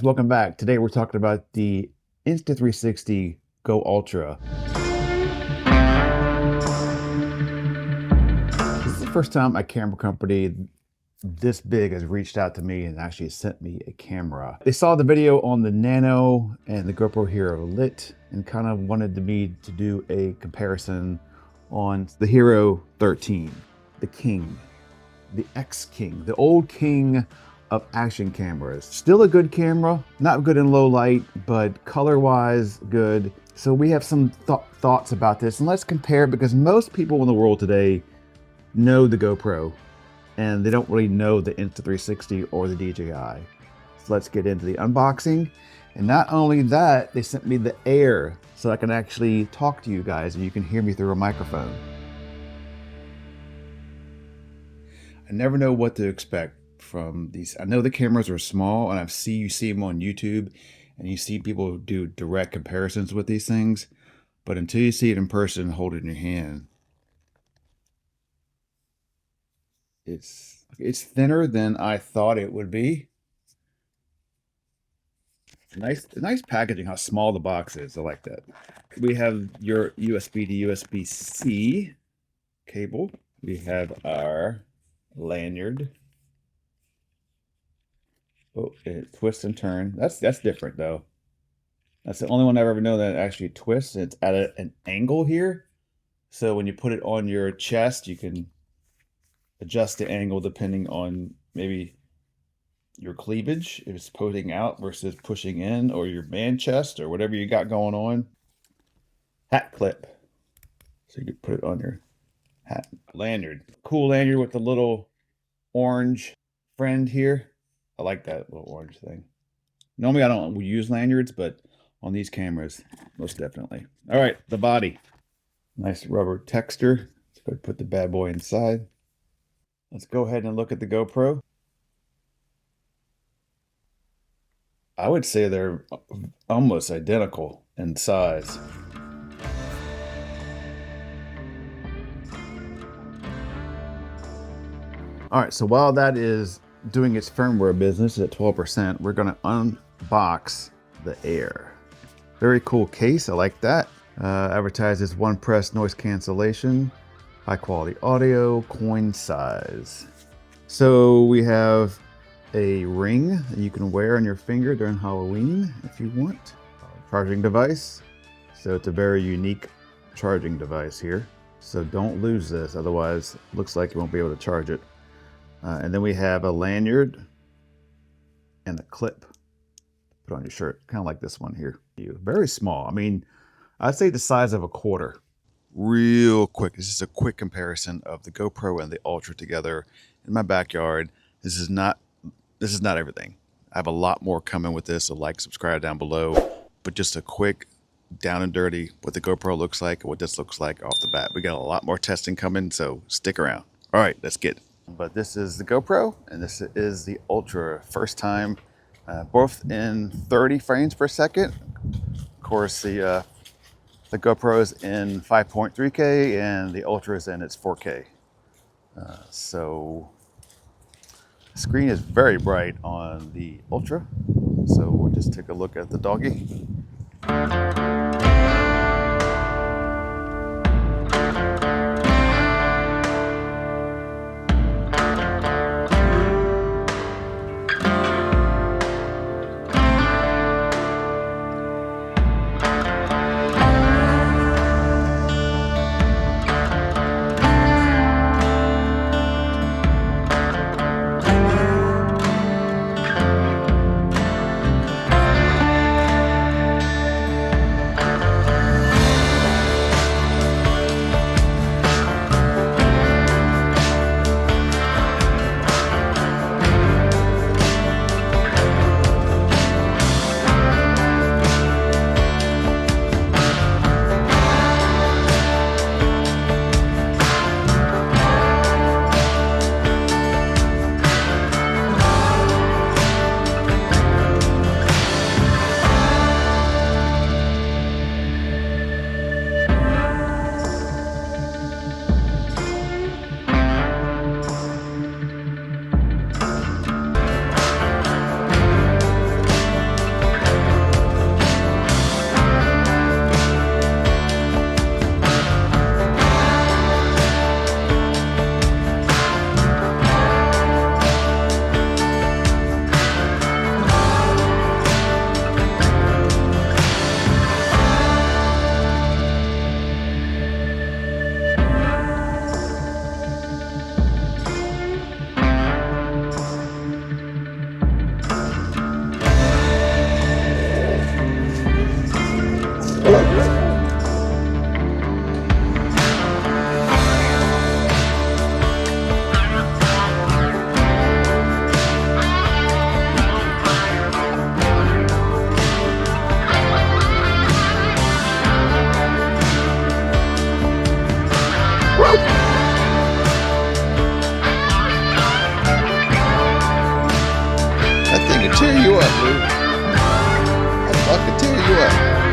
guys, welcome back. Today we're talking about the Insta360 Go Ultra. This is the first time a camera company this big has reached out to me and actually sent me a camera. They saw the video on the Nano and the GoPro Hero Lit and kind of wanted me to do a comparison on the Hero 13, the king, the ex-king, the old king of action cameras. Still a good camera, not good in low light, but color-wise good. So we have some thoughts about this, and let's compare, because most people in the world today know the GoPro and they don't really know the Insta360 or the DJI. So let's get into the unboxing. And not only that, they sent me the Air so I can actually talk to you guys and you can hear me through a microphone. I never know what to expect from these. I know the cameras are small, and you see them on YouTube and you see people do direct comparisons with these things, but until you see it in person, hold it in your hand, it's thinner than I thought it would be. Nice packaging, how small the box is. I like that. We have your USB to USB-C cable. We have our lanyard. Oh, it twists and turns. That's different though. That's the only one I've ever known that actually twists. It's at an angle here. So when you put it on your chest, you can adjust the angle depending on maybe your cleavage, if it's putting out versus pushing in, or your man chest, or whatever you got going on. Hat clip, so you can put it on your hat. Lanyard, cool lanyard with the little orange friend here. I like that little orange thing. Normally I don't use lanyards, but on these cameras, most definitely. All right, the body. Nice rubber texture. Let's go put the bad boy inside. Let's go ahead and look at the GoPro. I would say they're almost identical in size. All right, so while that is doing its firmware business at 12%, we're gonna unbox the Air. Very cool case, I like that. Advertises one press noise cancellation, high quality audio, coin size. So we have a ring that you can wear on your finger during Halloween if you want. Charging device. So it's a very unique charging device here. So don't lose this, otherwise it looks like you won't be able to charge it. And then we have a lanyard and a clip. Put on your shirt, kind of like this one here. Very small. I mean, I'd say the size of a quarter. Real quick, this is a quick comparison of the GoPro and the Ultra together in my backyard. This is not everything. I have a lot more coming with this, so like, subscribe down below. But just a quick down and dirty what the GoPro looks like and what this looks like off the bat. We got a lot more testing coming, so stick around. All right, let's get it. But this is the GoPro and this is the Ultra. First time, both in 30 frames per second. Of course, the GoPro is in 5.3K and the Ultra is in its 4K. So the screen is very bright on the Ultra. So we'll just take a look at the doggy. to tear you up, dude. I'll fucking tear you up.